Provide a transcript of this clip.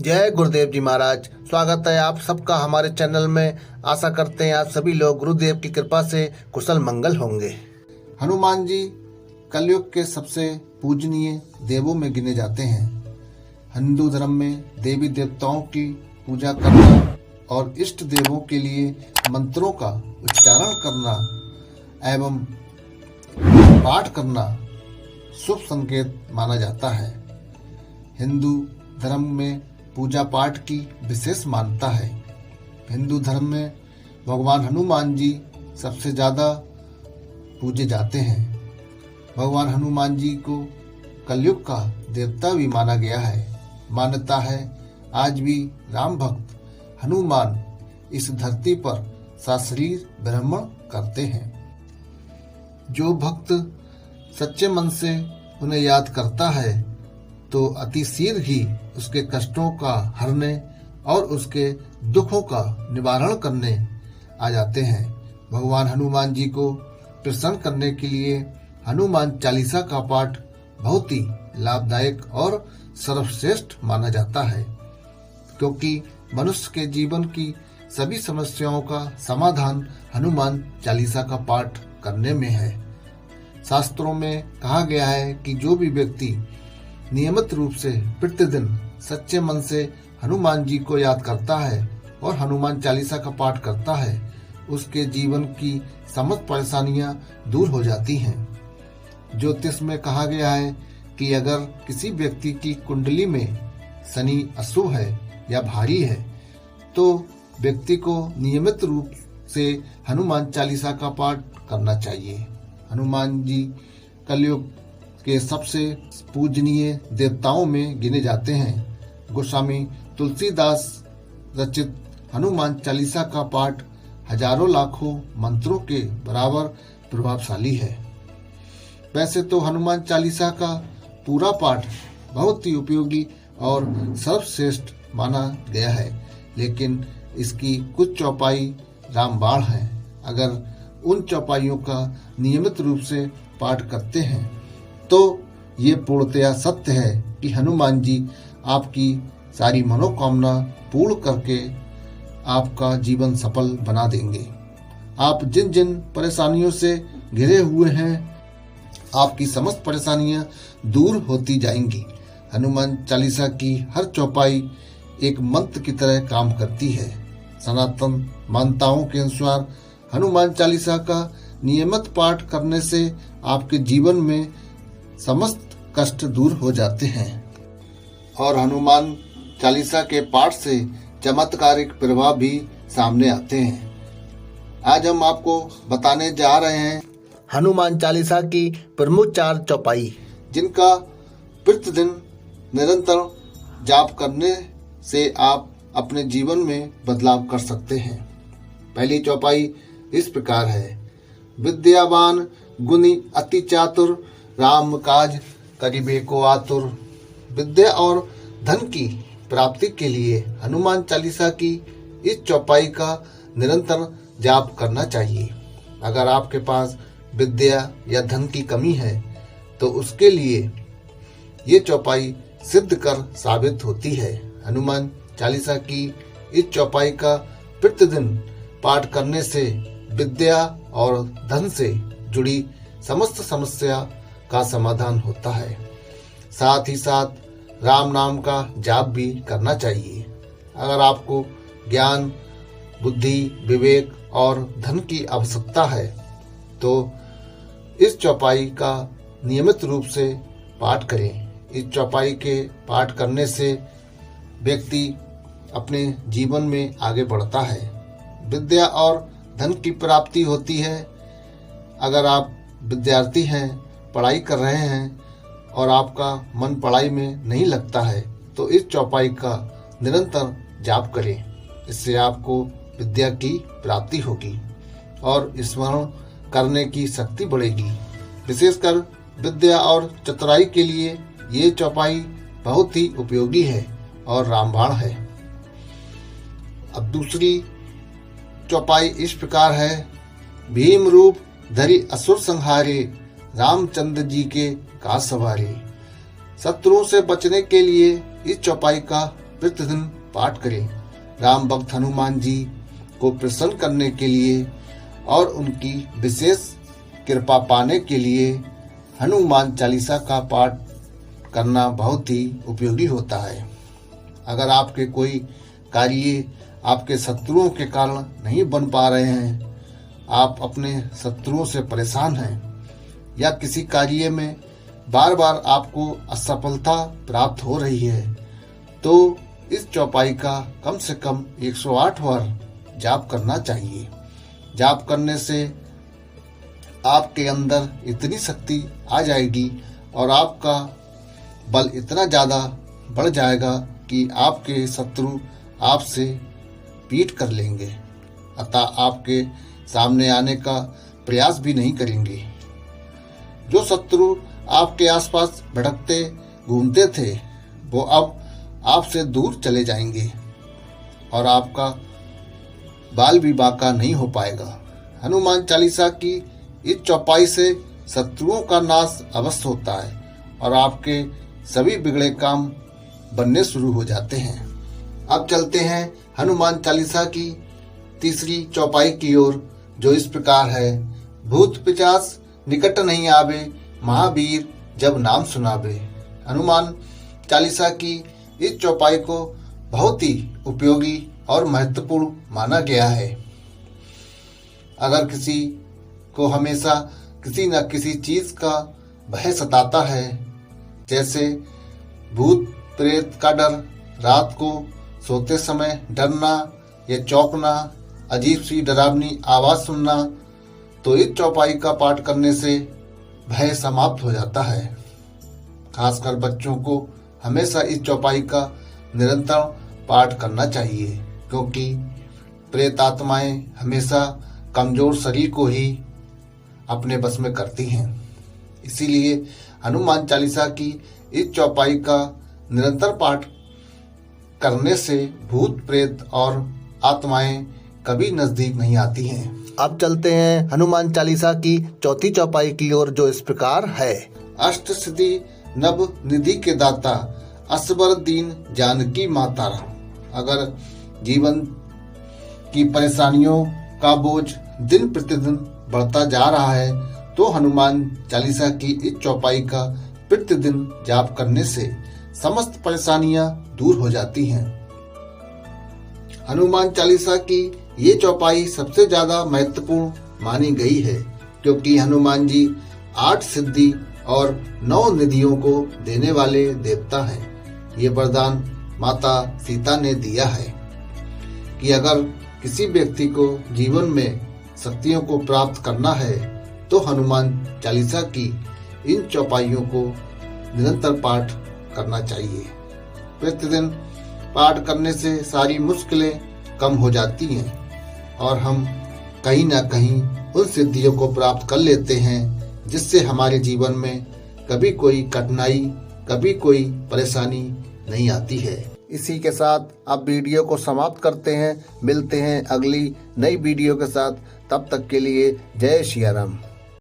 जय गुरुदेव जी महाराज। स्वागत है आप सबका हमारे चैनल में। आशा करते हैं आप सभी लोग गुरुदेव की कृपा से कुशल मंगल होंगे। हनुमान जी कलयुग के सबसे पूजनीय देवों में गिने जाते हैं। हिंदू धर्म में देवी देवताओं की पूजा करना और इष्ट देवों के लिए मंत्रों का उच्चारण करना एवं पाठ करना शुभ संकेत माना जाता है। हिंदू धर्म में पूजा पाठ की विशेष मान्यता है। हिंदू धर्म में भगवान हनुमान जी सबसे ज़्यादा पूजे जाते हैं। भगवान हनुमान जी को कलयुग का देवता भी माना गया है। मान्यता है आज भी राम भक्त हनुमान इस धरती पर सशरीर भ्रमण करते हैं। जो भक्त सच्चे मन से उन्हें याद करता है तो अति शीघ्र ही उसके कष्टों का हरने और उसके दुखों का निवारण करने आ जाते हैं। भगवान हनुमान जी को प्रसन्न करने के लिए हनुमान चालीसा का पाठ बहुत ही लाभदायक और सर्वश्रेष्ठ माना जाता है, क्योंकि मनुष्य के जीवन की सभी समस्याओं का समाधान हनुमान चालीसा का पाठ करने में है। शास्त्रों में कहा गया है कि जो भी व्यक्ति नियमित रूप से प्रतिदिन सच्चे मन से हनुमान जी को याद करता है और हनुमान चालीसा का पाठ करता है, उसके जीवन की समस्त परेशानियां दूर हो जाती हैं। ज्योतिष में कहा गया है कि अगर किसी व्यक्ति की कुंडली में शनि अशुभ है या भारी है तो व्यक्ति को नियमित रूप से हनुमान चालीसा का पाठ करना चाहिए। हनुमान जी कलयुग के सबसे पूजनीय देवताओं में गिने जाते हैं। गोस्वामी तुलसीदास रचित हनुमान चालीसा का पाठ हजारों लाखों मंत्रों के बराबर प्रभावशाली है। वैसे तो हनुमान चालीसा का पूरा पाठ बहुत ही उपयोगी और सर्वश्रेष्ठ माना गया है, लेकिन इसकी कुछ चौपाई रामबाण है। अगर उन चौपाइयों का नियमित रूप से पाठ करते हैं तो ये पूर्णतया सत्य है कि हनुमान जी आपकी सारी मनोकामना पूर्ण करके आपका जीवन सफल बना देंगे। आप जिन जिन परेशानियों से घिरे हुए हैं आपकी समस्त परेशानियां दूर होती जाएंगी। हनुमान चालीसा की हर चौपाई एक मंत्र की तरह काम करती है। सनातन मान्यताओं के अनुसार हनुमान चालीसा का नियमित पाठ करने से आपके जीवन में समस्त कष्ट दूर हो जाते हैं और हनुमान चालीसा के पाठ से चमत्कारिक प्रभाव भी सामने आते हैं। आज हम आपको बताने जा रहे हैं हनुमान चालीसा की प्रमुख 4 चौपाई, जिनका प्रतिदिन निरंतर जाप करने से आप अपने जीवन में बदलाव कर सकते हैं। पहली चौपाई इस प्रकार है। विद्यावान गुणी अति चातुर, राम काज करिबे को आतुर। विद्या और धन की प्राप्ति के लिए हनुमान चालीसा की इस चौपाई का निरंतर जाप करना चाहिए। अगर आपके पास विद्या या धन की कमी है तो उसके लिए ये चौपाई सिद्ध कर साबित होती है। हनुमान चालीसा की इस चौपाई का प्रतिदिन पाठ करने से विद्या और धन से जुड़ी समस्त समस्या का समाधान होता है। साथ ही साथ राम नाम का जाप भी करना चाहिए। अगर आपको ज्ञान, बुद्धि, विवेक और धन की आवश्यकता है तो इस चौपाई का नियमित रूप से पाठ करें। इस चौपाई के पाठ करने से व्यक्ति अपने जीवन में आगे बढ़ता है। विद्या और धन की प्राप्ति होती है। अगर आप विद्यार्थी हैं, पढ़ाई कर रहे हैं और आपका मन पढ़ाई में नहीं लगता है तो इस चौपाई का निरंतर जाप करें। इससे आपको विद्या की प्राप्ति होगी और स्मरण करने की शक्ति बढ़ेगी। विशेषकर विद्या और चतुराई के लिए ये चौपाई बहुत ही उपयोगी है और रामबाण है। अब दूसरी चौपाई इस प्रकार है। भीम रूप धरि असुर संहारे, रामचंद्र जी के काज सवारे। शत्रुओं से बचने के लिए इस चौपाई का प्रतिदिन पाठ करें। राम भक्त हनुमान जी को प्रसन्न करने के लिए और उनकी विशेष कृपा पाने के लिए हनुमान चालीसा का पाठ करना बहुत ही उपयोगी होता है। अगर आपके कोई कार्य आपके शत्रुओं के कारण नहीं बन पा रहे हैं, आप अपने शत्रुओं से परेशान हैं या किसी कार्य में बार बार आपको असफलता प्राप्त हो रही है, तो इस चौपाई का कम से कम 108 बार जाप करना चाहिए। जाप करने से आपके अंदर इतनी शक्ति आ जाएगी और आपका बल इतना ज़्यादा बढ़ जाएगा कि आपके शत्रु आपसे पीठ कर लेंगे, अतः आपके सामने आने का प्रयास भी नहीं करेंगे। जो शत्रु आपके आसपास भटकते घूमते थे, वो अब आपसे दूर चले जाएंगे और आपका बाल भी बांका नहीं हो पाएगा। हनुमान चालीसा की इस चौपाई से शत्रुओं का नाश अवश्य होता है और आपके सभी बिगड़े काम बनने शुरू हो जाते हैं। अब चलते हैं हनुमान चालीसा की तीसरी चौपाई की ओर, जो इस प्रकार है। भूत पिशाच निकट नहीं आवे, महावीर जब नाम सुनावे। हनुमान चालीसा की इस चौपाई को बहुत ही उपयोगी और महत्वपूर्ण माना गया है। अगर किसी को हमेशा किसी न किसी चीज का भय सताता है, जैसे भूत प्रेत का डर, रात को सोते समय डरना या चौंकना, अजीब सी डरावनी आवाज सुनना, तो इस चौपाई का पाठ करने से भय समाप्त हो जाता है। खासकर बच्चों को हमेशा इस चौपाई का निरंतर पाठ करना चाहिए, क्योंकि प्रेत आत्माएं हमेशा कमजोर शरीर को ही अपने बस में करती हैं। इसीलिए हनुमान चालीसा की इस चौपाई का निरंतर पाठ करने से भूत प्रेत और आत्माएं कभी नजदीक नहीं आती हैं। अब चलते हैं हनुमान चालीसा की चौथी चौपाई की ओर, जो इस प्रकार है। अष्ट सिद्धि नव निधि के दाता, असबर दीन जानकी माता। अगर जीवन की परेशानियों का बोझ दिन प्रतिदिन बढ़ता जा रहा है, तो हनुमान चालीसा की इस चौपाई का प्रतिदिन जाप करने से समस्त परेशानियां दूर हो जाती हैं। हनुमान चालीसा की ये चौपाई सबसे ज्यादा महत्वपूर्ण मानी गई है, क्योंकि हनुमान जी 8 सिद्धि और 9 निधियों को देने वाले देवता हैं। ये वरदान माता सीता ने दिया है कि अगर किसी व्यक्ति को जीवन में शक्तियों को प्राप्त करना है, तो हनुमान चालीसा की इन चौपाइयों को निरंतर पाठ करना चाहिए। प्रतिदिन पाठ करने से सारी मुश्किलें कम हो जाती हैं और हम कहीं ना कहीं उन सिद्धियों को प्राप्त कर लेते हैं, जिससे हमारे जीवन में कभी कोई कठिनाई, कभी कोई परेशानी नहीं आती है। इसी के साथ अब वीडियो को समाप्त करते हैं। मिलते हैं अगली नई वीडियो के साथ। तब तक के लिए जय श्री राम।